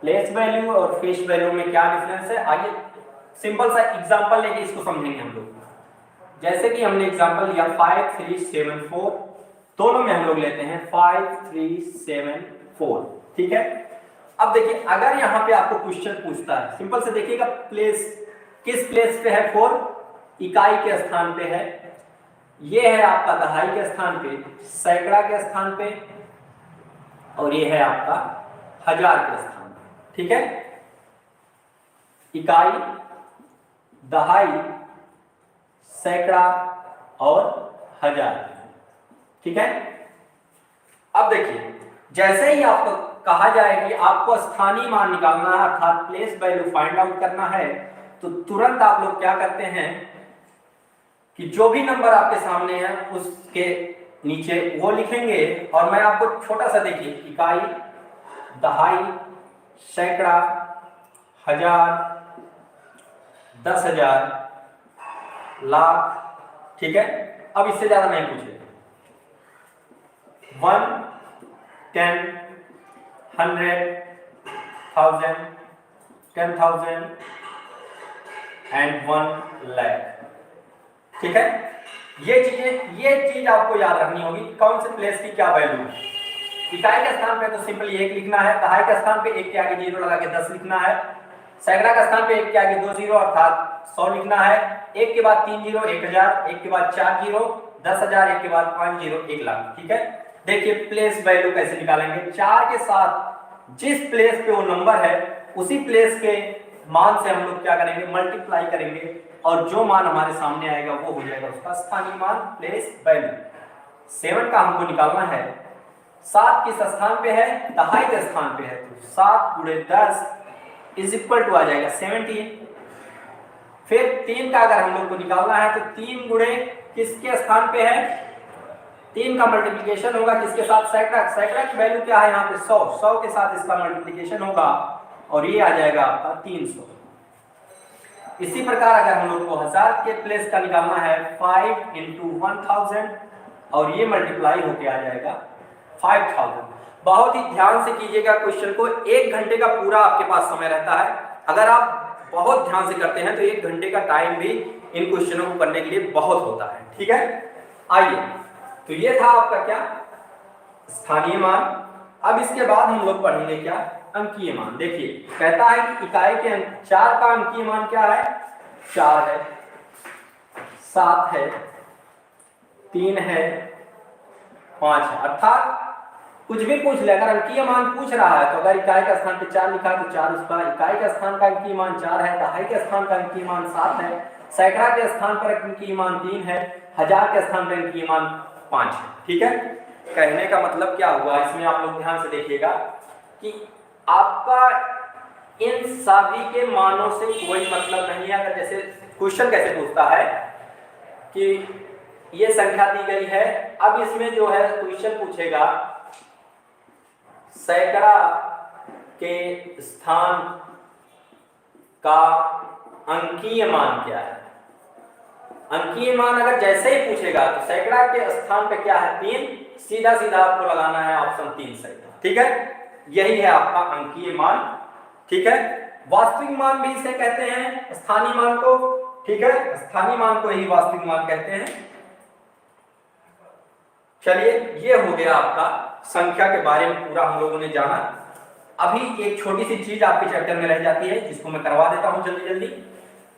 प्लेस वैल्यू और फेस वैल्यू में क्या डिफरेंस है, आइए सिंपल सा एग्जांपल लेके इसको समझेंगे हम लोग। जैसे कि हमने एग्जांपल लिया 5374, दोनों में हम लोग लेते हैं 5374, ठीक है। अब देखिए अगर यहाँ पे आपको क्वेश्चन पूछता है, सिंपल से देखिएगा, प्लेस किस प्लेस पे है 4, इकाई के स्थान पे है, ये है आपका दहाई के स्थान पे, सैकड़ा के स्थान पे, और ये है आपका हजार के स्थान पे, ठीक है। इकाई, दहाई, सैकड़ा और हजार, ठीक है। अब देखिए जैसे ही आपको कहा जाए कि आपको स्थानीय मान निकालना है अर्थात प्लेस वैल्यू फाइंड आउट करना है, तो तुरंत आप लोग क्या करते हैं कि जो भी नंबर आपके सामने है उसके नीचे वो लिखेंगे, और मैं आपको छोटा सा देखिए, इकाई, दहाई, सैकड़ा, हजार, 10,000, लाख, ठीक है। अब इससे ज्यादा नहीं पूछे, 1, 10, 100, 1000, 10,000 एंड 1 लाख, ठीक है। ये चीज आपको याद रखनी होगी, कौन से प्लेस की क्या वैल्यू है। इकाई के स्थान पे तो सिंपल 1 लिखना है, दहाई के स्थान पे 1 के आगे 0 लगा के 10 लिखना है, सैकड़ा के स्थान पे 1 के आगे 2 0 अर्थात 100 लिखना है, 1 के बाद 3 0 1000, 1 के बाद 4 0 10,000, 1 के बाद 5 0 1 लाख, ठीक है। देखिए प्लेस वैल्यू कैसे निकालेंगे, 4 के साथ जिस प्लेस पे वो नंबर है उसी प्लेस के मान से हम लोग क्या करेंगे, मल्टीप्लाई करेंगे, और जो मान हमारे सामने आएगा वो हो जाएगा उसका स्थानीय मान, प्लेस वैल्यू। 7 का हमको निकालना है, 7 किस स्थान पे है, दहाई के स्थान पे है, तो 7 × 10 इज इक्वल टू आ जाएगा 17। फिर 3 का अगर हम लोग को निकालना है तो 3 गुणे किसके स्थान पे है, 3 का मल्टीप्लिकेशन होगा किसके साथ, सैकड़ा, सैकड़ा की वैल्यू क्या है यहाँ पे 100, 100 के साथ इसका मल्टीप्लिकेशन होगा और ये आ जाएगा आपका 300। इसी प्रकार अगर हम लोग को 1000 के प्लेस का निकालना है, 5 × 1000 और ये मल्टीप्लाई होके आ जाएगा 5000। बहुत ही ध्यान से कीजिएगा क्वेश्चन को, 1 घंटे का पूरा आपके पास समय रहता है, अगर आप बहुत ध्यान से करते हैं तो 1 घंटे का टाइम भी इन क्वेश्चनों को करने के लिए बहुत होता है, ठीक है। आइए, तो ये था आपका क्या, स्थानीय मान। अब इसके बाद हम लोग पढ़ेंगे क्या, अंकीय मान। देखिए कहता है कि इकाई के 4 का अंकीय मान क्या है, 4 है, 7 है, 3 है, 5 है, अर्थात कुछ भी पूछ ले, अगर अंकीय मान पूछ रहा है तो अगर इकाई का स्थान पे 4 लिखा है तो 4 उसका इकाई का स्थान का अंकीय मान 4 है, दहाई के स्थान का अंकीय मान 7 है, सैकड़ा के स्थान पर अंकीय मान 3 है, हजार के स्थान पर अंकीय मान 5 है, ठीक है। कहने का मतलब क्या हुआ, इसमें आप लोग ध्यान से देखिएगा कि आपका इन सभी के मानों से कोई मतलब नहीं है। अगर जैसे क्वेश्चन कैसे पूछता है कि ये संख्या दी गई है, अब इसमें जो है क्वेश्चन पूछेगा सैकड़ा के स्थान का अंकीय मान क्या है। अंकीय मान अगर जैसे ही पूछेगा तो सैकड़ा के स्थान पे क्या है 3, सीधा सीधा आपको लगाना है ऑप्शन 3 सही, ठीक है। यही है आपका अंकीय मान, ठीक है। वास्तविक मान भी इसे कहते हैं, स्थानीय मान को, ठीक है, स्थानीय मान को ही वास्तविक मान कहते हैं। चलिए, ये हो गया आपका संख्या के बारे में पूरा हम लोगों ने जाना। अभी एक छोटी सी चीज आपके चैप्टर में रह जाती है जिसको मैं करवा देता हूं जल्दी जल्दी।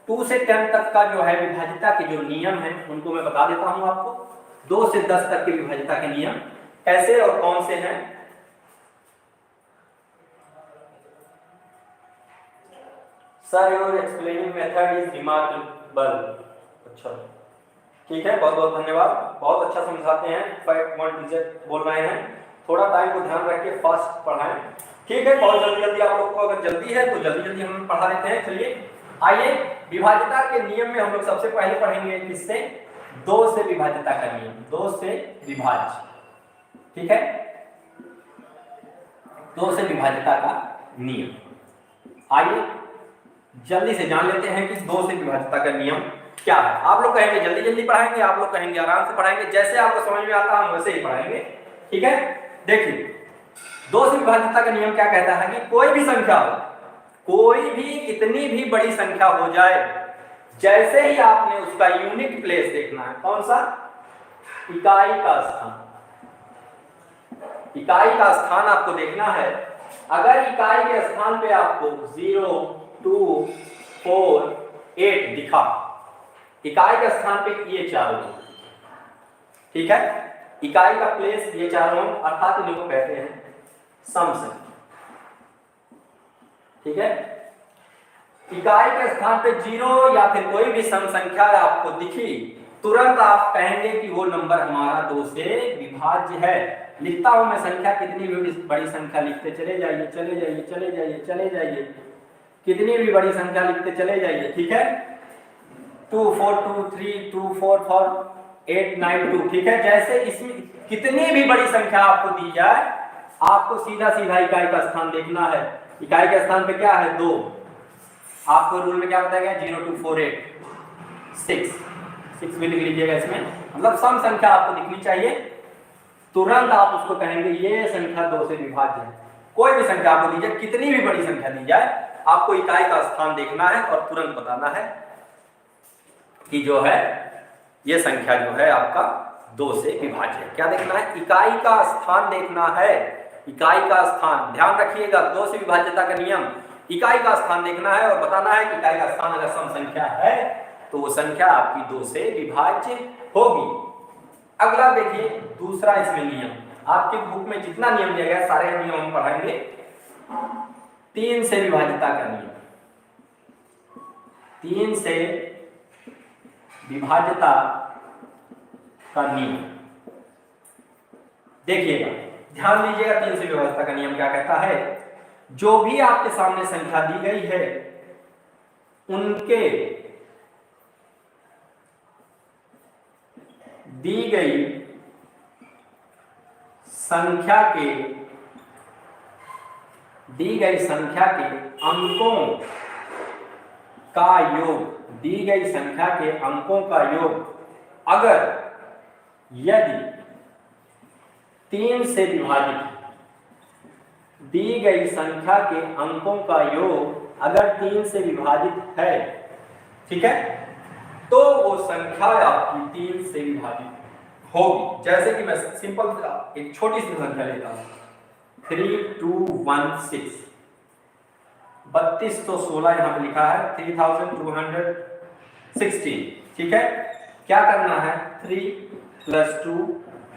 2 से 10 तक का जो है विभाज्यता के जो नियम है उनको मैं बता देता हूं आपको। 2 से 10 तक के विभाज्यता के नियम कैसे और कौन से हैं। Sir your explaining method is remarkable. अच्छा, ठीक है, बहुत बहुत धन्यवाद, बहुत अच्छा समझाते हैं। 5 पॉइंट टीचर बोल रहे हैं, थोड़ा टाइम को ध्यान रख के फास्ट पढ़ाएं, ठीक है। बहुत जल्दी जल्दी आप लोग को अगर जल्दी है तो जल्दी जल्दी हम पढ़ा देते हैं। चलिए आइए, विभाज्यता के नियम में हम लोग सबसे पहले पढ़ेंगे किससे, 2 से विभाज्यता का नियम, 2 से विभाज्य, ठीक है, 2 से विभाज्यता का नियम। आइए जल्दी से जान लेते हैं कि 2 से विभाज्यता का नियम क्या है। आप लोग कहेंगे जल्दी जल्दी पढ़ाएंगे, आप लोग कहेंगे आराम से पढ़ाएंगे, जैसे आपको समझ में आता है हम वैसे ही पढ़ाएंगे, ठीक है। देखिए 2 से विभाज्यता का नियम क्या कहता है कि कोई भी संख्या हो, कोई भी कितनी भी बड़ी संख्या हो जाए, जैसे ही आपने उसका यूनिट प्लेस देखना है, कौन सा? इकाई का स्थान। इकाई का स्थान आपको देखना है। अगर इकाई के स्थान पे आपको 0, 2, 4, 8 दिखा, इकाई के स्थान पे ये चारों, ठीक है, इकाई का प्लेस ये चारों, अर्थात इनको कहते हैं सम संख्या, ठीक है। इकाई के स्थान पे 0 या फिर कोई भी सम संख्या आपको दिखी, तुरंत आप कहेंगे कि वो नंबर हमारा 2 से विभाज्य है। लिखता हूं मैं संख्या, कितनी भी बड़ी संख्या लिखते चले जाइए, चले जाइए, चले जाइए, चले जाइए, कितनी भी बड़ी संख्या लिखते चले जाइए, ठीक है। 2, 4, 2, 3, 2, 4, 4, 8, 9, 2, ठीक है। जैसे इसमें कितनी भी बड़ी संख्या आपको दी जाए, आपको सीधा सीधा इकाई का स्थान देखना है। इकाई के स्थान पे क्या है? 2। आपको रूल में क्या बताया गया? 0, 2, 4, 8, 6 भी लिख लीजिएगा इसमें। मतलब सम संख्या आपको दिखनी चाहिए, तुरंत आप उसको कहेंगे ये संख्या 2 से विभाज्य है। कोई भी संख्या आपको दी जाए, कितनी भी बड़ी संख्या दी जाए, आपको इकाई का स्थान देखना है और तुरंत बताना है कि जो है ये संख्या जो है आपका 2 से विभाज्य है। क्या देखना है? इकाई का स्थान देखना है। इकाई का स्थान, ध्यान रखिएगा, 2 से विभाज्यता का नियम, इकाई का स्थान देखना है और बताना है कि इकाई का स्थान अगर सम संख्या है तो वो संख्या आपकी 2 से विभाज्य होगी। अगला देखिए, दूसरा इसमें नियम, आपके बुक में जितना नियम दिया गया सारे नियम हम पढ़ाएंगे। 3 से विभाज्यता का नियम, 3 से विभाज्यता का नियम देखिएगा, ध्यान दीजिएगा। 3 से विभाज्यता का नियम क्या कहता है? जो भी आपके सामने संख्या दी गई है, उनके दी गई संख्या के अंकों का योग, दी गई संख्या के अंकों का योग अगर यदि 3 से विभाजित, दी गई संख्या के अंकों का योग अगर 3 से विभाजित है, ठीक है, तो वो संख्या आपकी 3 से विभाजित होगी। जैसे कि मैं सिंपल एक छोटी सी संख्या लेता हूं, 3, 2, 1, 6, 32 तो 16 यहां पे लिखा है, 3216, ठीक है। क्या करना है? 3 + 2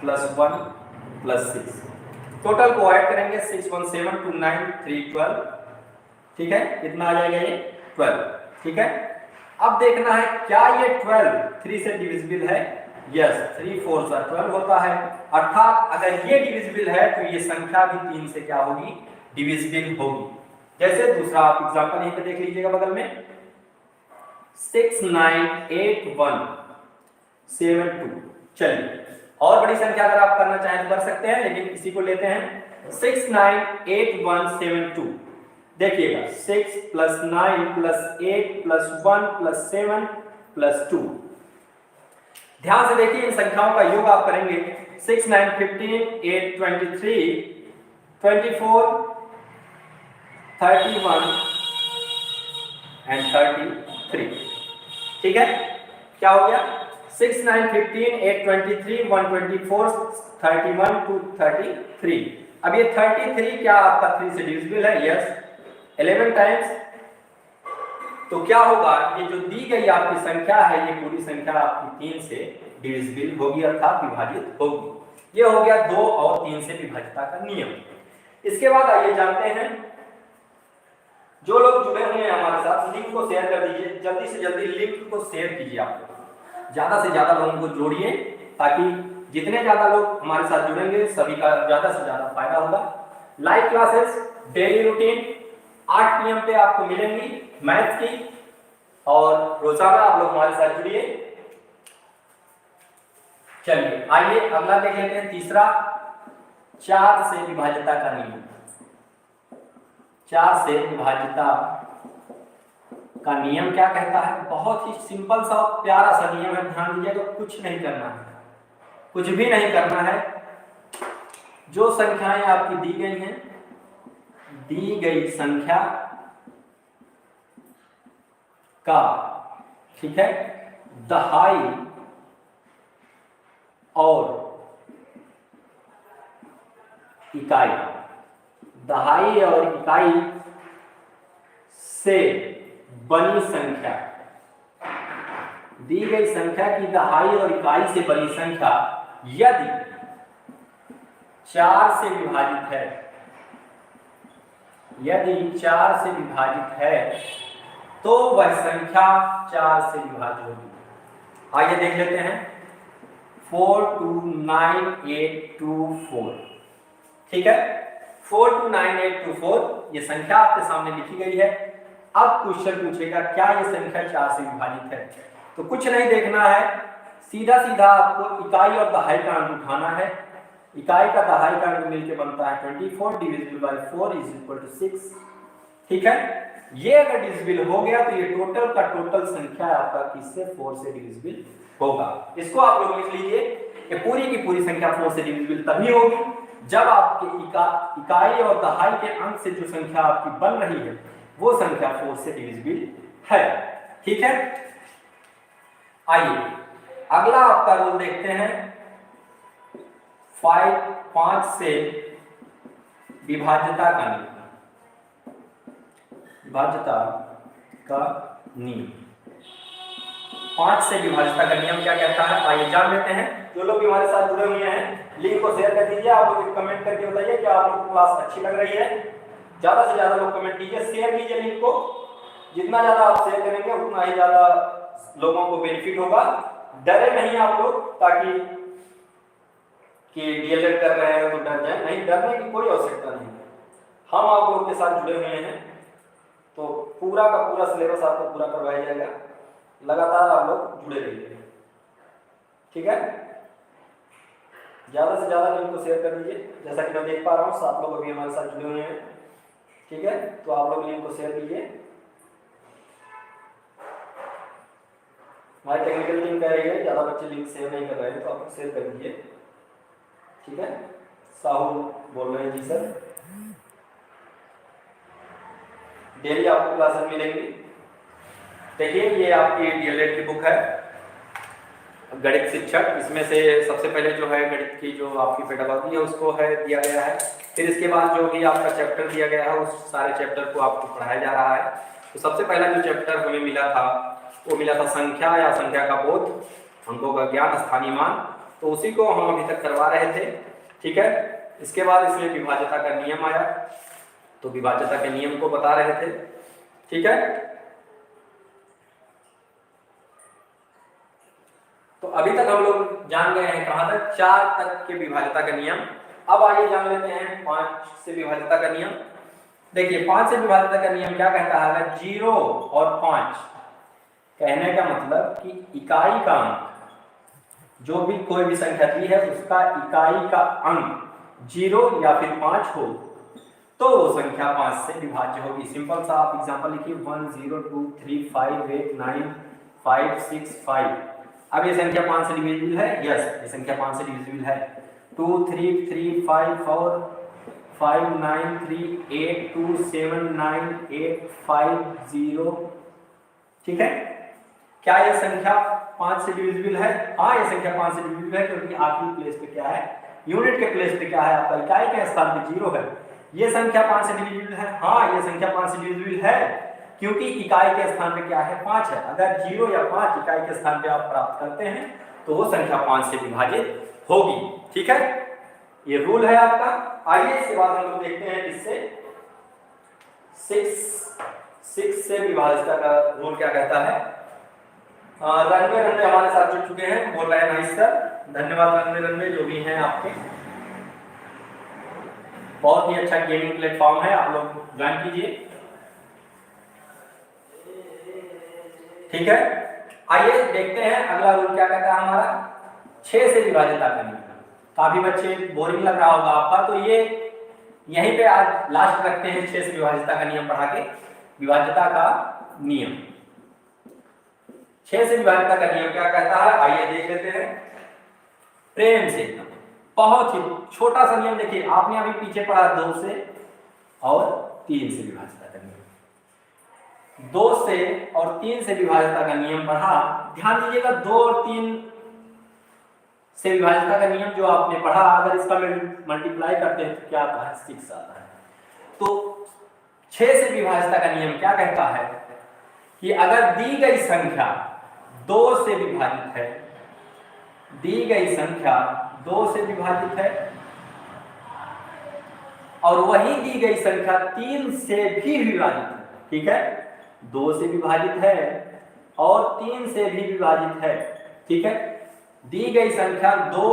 + 1 + 6, टोटल को ऐड करेंगे, 6, 1, 7, 2, 9, 3, 12, ठीक है। कितना आ जाएगा? ये 12, ठीक है। अब देखना है क्या ये 12 3 से डिविजिबल है? यस, 3, 4 + 12 होता है। अर्थात अगर ये डिविजिबल है तो ये संख्या भी 3 से क्या होगी? डिविजिबल होगी। जैसे दूसरा आप एग्जांपल यहीं पे देख लीजिएगा बगल में, 6, 9, 8, 1, 7, 2। चलिए और बड़ी संख्या अगर आप करना चाहें तो कर सकते हैं, लेकिन इसी को लेते हैं। 6, 9, 8, 1, 7, 2। देखिएगा, 6 + 9 + 8 + 1 + 7 + 2। ध्यान से देखिए, इन संख्याओं का योग आप करेंगे, 6, 9, 15, 8, 23, 24, 31 and 33, ठीक है। क्या हो गया? 6, 9, 15, 8, 23, 124, 31 to 33। अब ये 33 क्या आपका 3 से डिविजिबल है? Yes, 11 times. तो क्या होगा? ये जो दी गई आपकी संख्या है, ये पूरी संख्या आपकी 3 से डिविजिबल होगी, अर्थात विभाजित होगी। ये हो गया 2 और 3 से विभाज्यता का नियम। इसके बाद आइए जानते हैं, जो लोग जुड़े हुए हैं हमारे साथ, लिंक को शेयर कर दीजिए, जल्दी से जल्दी लिंक को शेयर कीजिए। आप ज्यादा से ज्यादा लोगों को जोड़िए, ताकि जितने ज्यादा लोग हमारे साथ जुड़ेंगे सभी का ज्यादा से ज्यादा फायदा होगा। Live classes daily routine 8 PM पे आपको मिलेंगी मैथ की, और रोजाना आप लोग हमारे साथ जुड़िए। चलिए आइए अगला देख लेते हैं, तीसरा, 4 से विभाज्यता का नियम। 4 से विभाज्यता का नियम क्या कहता है? बहुत ही सिंपल सा प्यारा सा नियम है, ध्यान दीजिएगा। तो कुछ नहीं करना है, कुछ भी नहीं करना है। जो संख्याएं आपकी दी गई हैं, दी गई संख्या का ठीक है, दहाई और इकाई, दहाई और इकाई से बनी संख्या, दी गई संख्या की दहाई और इकाई से बनी संख्या यदि 4 से विभाजित है, यदि 4 से विभाजित है तो वह संख्या 4 से विभाज्य होगी। आइए देख लेते हैं, 429824, ठीक है, 429824 ये संख्या आपके सामने लिखी गई है। अब क्वेश्चन पूछेगा क्या ये संख्या 4 से विभाजित है, तो कुछ नहीं देखना है, सीधा सीधा आपको इकाई और दहाई का अंक उठाना है। इकाई का दहाई का अंक मिलकर बनता है 24 divisible by 4 is equal to 6, ठीक है। ये अगर डिविजिबल हो गया तो ये टोटल का टोटल संख्या आपका किससे 4 से डिविजिबल होगा। इसको आप लोग लिख लीजिए कि पूरी की पूरी संख्या 4 से डिविजिबल तभी होगी जब आपके इकाई और दहाई के अंक से जो संख्या आपकी बन रही है वो संख्या 4 से डिविजिबल है, ठीक है। आइए अगला आपका रूल देखते हैं, 5 से विभाज्यता का नियम, विभाज्यता का नियम, 5 से विभाज्यता का नियम क्या कहता है आइए जान लेते हैं। जो लोग भी हमारे साथ जुड़े हुए हैं लिंक को शेयर कर दीजिए, आप लोग कमेंट करके बताइए कि आप लोग को क्लास अच्छी लग रही है। ज्यादा से ज्यादा लोग कमेंट कीजिए, शेयर कीजिए लिंक को, जितना ज्यादा आप शेयर करेंगे उतना ही ज्यादा लोगों को बेनिफिट होगा। डरे नहीं आप लोग, ताकि कि डीएलएड कर रहे हैं तो डर जाए नहीं, डरने की कोई आवश्यकता नहीं है। हम आप लोग के साथ जुड़े हुए हैं तो पूरा का पूरा सिलेबस आपको पूरा करवाया जाएगा, लगातार आप लोग जुड़े रहिए, ठीक है। ज्यादा से ज्यादा लिंक को शेयर कर दीजिए, जैसा कि मैं देख पा रहा हूँ 7 लोग अभी हमारे साथ जुड़े हुए हैं, ठीक है। तो आप लोग लिंक को शेयर कीजिए। हमारी टेक्निकल टीम कह रही है ज्यादा बच्चे लिंक शेयर नहीं कर रहे हैं, तो आप लोग शेयर कर दीजिए, ठीक है। साहू बोल रहे हैं जी सर, डेली आपको क्लासेस मिलेंगी। देखिए ये आपकी डीएलएड की बुक है गणित शिक्षक, इसमें से सबसे पहले जो है गणित की जो आपकी पेडागॉजी है उसको है दिया गया है, फिर इसके बाद जो भी आपका चैप्टर दिया गया है उस सारे चैप्टर को आपको पढ़ाया जा रहा है। तो सबसे पहला जो चैप्टर हमें मिला था वो मिला था संख्या या संख्या का बोध, अंकों का ज्ञान, स्थानीय मान, तो उसी को हम अभी तक करवा रहे थे, ठीक है। इसके बाद इसमें विभाज्यता का नियम आया, तो विभाज्यता के नियम को बता रहे थे, ठीक है। तो अभी तक हम लोग जान गए हैं कहां तक, 4 तक के विभाज्यता का नियम। अब आइए जान लेते हैं 5 से विभाज्यता का नियम। देखिए 5 से विभाज्यता का नियम क्या कहता है, अगर 0 और 5, कहने का मतलब कि इकाई का अंक, जो भी कोई भी संख्या दी है उसका इकाई का अंक 0 या फिर 5 हो तो वो संख्या 5 से विभाज्य होगी। सिंपल सा आप एग्जांपल लिखिए 1 0 2 3 5 8 9 5 6 5। अब ये संख्या 5 से डिविजिबल है, यस ये संख्या 5 से डिविजिबल है। 2 3 3 5 4 5 9 3 8 2 7 9 8 5 0, ठीक है। क्या ये संख्या 5 से डिविजिबल है? हाँ ये संख्या 5 से डिविजिबल है, क्योंकि आखिरी प्लेस पे क्या है, यूनिट के प्लेस पे क्या है आपका, इकाई के स्थान पे 0 है। ये संख्या 5 से डिविजिबल है, हाँ ये संख्या 5 से डिविजिबल है, क्योंकि इकाई के स्थान पे क्या है 5 है। अगर 0 या 5 इकाई के स्थान पे आप प्राप्त करते हैं तो वो संख्या 5 से विभाजित होगी, ठीक है। ये रूल है आपका। आइए इसके बाद हम लोग देखते हैं इससे 6 से विभाज्यता का रूल क्या कहता है। रणवे हमारे साथ जुड़ चुके हैं, बोल रहे हैं नाइस सर, धन्यवाद रणवे जो भी हैं आपके, बहुत ही अच्छा गेमिंग प्लेटफॉर्म है, आप लोग ज्वाइन कीजिए, ठीक है। आइए देखते हैं अगला रूल क्या कहता है हमारा, 6 से विभाज्यता का नियम। काफी बच्चे बोरिंग लग रहा होगा आपका, तो ये यहीं पे आज लास्ट रखते हैं, 6 से विभाज्यता का नियम पढ़ा के। विभाज्यता का नियम, 6 से विभाज्यता का नियम क्या कहता है आइए देख लेते हैं प्रेम से। बहुत ही छोटा सा नियम, देखिए आपने अभी पीछे पढ़ा 2 से और 3 से विभाज्यता का नियम। 2 से और 3 से विभाज्यता का नियम पढ़ा। ध्यान दीजिएगा 2 और 3 से विभाज्यता का नियम जो आपने पढ़ा, अगर इसका मल्टीप्लाई करते हैं तो क्या आता है? 6 आता है। तो 6 से विभाज्यता का नियम क्या कहता है कि अगर दी गई संख्या 2 से विभाजित है, दी गई संख्या 2 से विभाजित है और वही दी गई संख्या 3 से भी विभाजित है, ठीक है, 2 से विभाजित है और 3 से भी विभाजित है, ठीक है, दी गई संख्या 2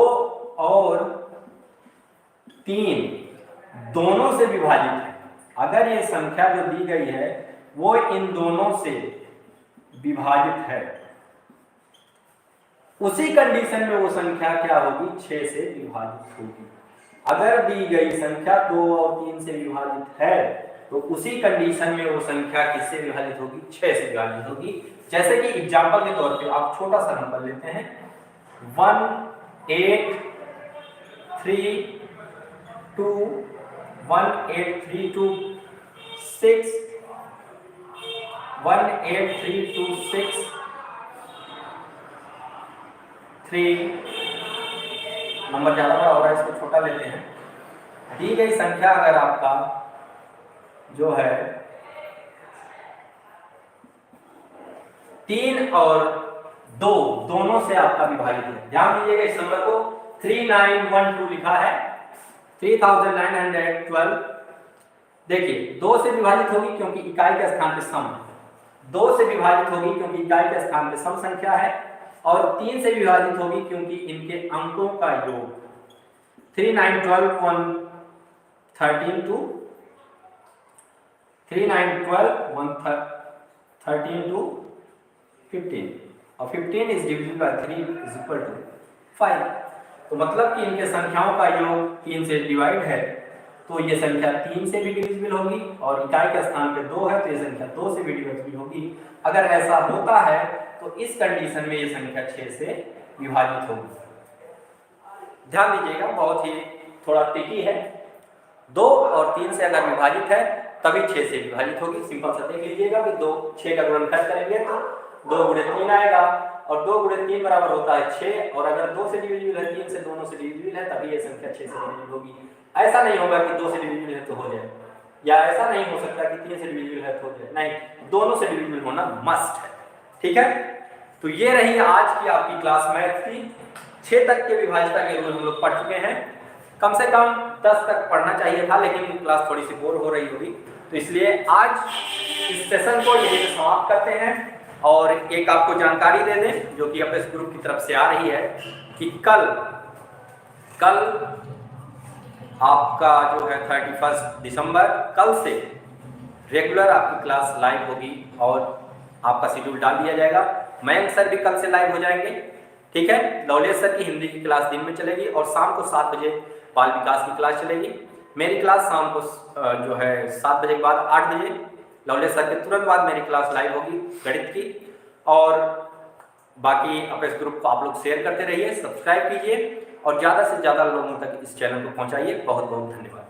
और 3 दोनों से विभाजित है। अगर ये संख्या जो दी गई है वो इन दोनों से विभाजित है, उसी कंडीशन में वो संख्या क्या होगी? 6 से विभाजित होगी। अगर दी गई संख्या 2 और 3 से विभाजित है तो उसी कंडीशन में वो संख्या किससे विभाजित होगी? 6 से विभाजित होगी। जैसे कि एग्जांपल के तौर पे आप छोटा सा नंबर लेते हैं 18326 3 नंबर ज्यादा बड़ा हो रहा है, इसको छोटा लेते हैं। दी गई संख्या अगर आपका जो है 3 और 2 दोनों से आपका विभाजित है। ध्यान दीजिएगा इस नंबर को 3912 लिखा है, 3912। देखिए 2 से विभाजित होगी क्योंकि इकाई के स्थान पे सम है, 2 से विभाजित होगी क्योंकि इकाई के स्थान पे सम संख्या है और 3 से विभाजित होगी क्योंकि इनके अंकों का योग 3 9 12 1 13 2 3 9 12 1 13 2 15 और 15 is divisible by 3 is equal to 5। तो मतलब कि इनके संख्याओं का योग 3 से डिवाइड है तो ये संख्या 3 से भी डिविजिबल होगी और इकाई के स्थान पे 2 है तो ये संख्या 2 से भी डिविजिबल होगी। अगर ऐसा होता है तो इस कंडीशन में ये संख्या 6 से विभाजित होगी। ध्यान दीजिएगा, बहुत ही थोड़ा ट्रिकी है। 2 और 3 से अगर विभाजित है तभी 6 से विभाजित होगी। सिंपल सा देख लीजिएगा कि 2 6 का गुणनखंड करेंगे तो 2 गुणे 3 आएगा और 2 गुणे 3 बराबर होता है 6 और अगर 2 से डिविजिबल है 3 से दोनों से डिविजिबल है तभी ये संख्या 6 से डिविजिबल होगी। ऐसा नहीं होगा कि 2 से डिविजिबल है तो हो जाए, या ऐसा नहीं हो सकता कि 3 से डिविजिबल है तो हो जाए, नहीं, दोनों से डिविजिबल होना मस्ट है, ठीक है। तो ये रही आज की आपकी क्लास मैथ की। 6 तक के विभाज्यता के रूल हम लोग पढ़ चुके हैं। कम से कम 10 तक पढ़ना चाहिए था लेकिन क्लास थोड़ी सी बोर हो रही होगी, तो इसलिए आज इस सेशन को यहीं पे समाप्त करते हैं। और एक आपको जानकारी दे दें जो कि अपने ग्रुप की तरफ से आ रही है कि कल आपका जो है 31 दिसंबर, कल से रेगुलर आपकी क्लास लाइव होगी और आपका शेड्यूल डाल दिया जाएगा। मयंक सर भी कल से लाइव हो जाएंगे, ठीक है। लवलेश सर की हिंदी की क्लास दिन में चलेगी और शाम को 7 बजे बाल विकास की क्लास चलेगी। मेरी क्लास शाम को जो है 7 बजे के बाद 8 बजे, लवलेश सर के तुरंत बाद मेरी क्लास लाइव होगी गणित की। और बाकी अपने इस ग्रुप को आप लोग शेयर करते रहिए, सब्सक्राइब कीजिए और ज़्यादा से ज़्यादा लोगों तक इस चैनल को पहुंचाइए। बहुत बहुत धन्यवाद।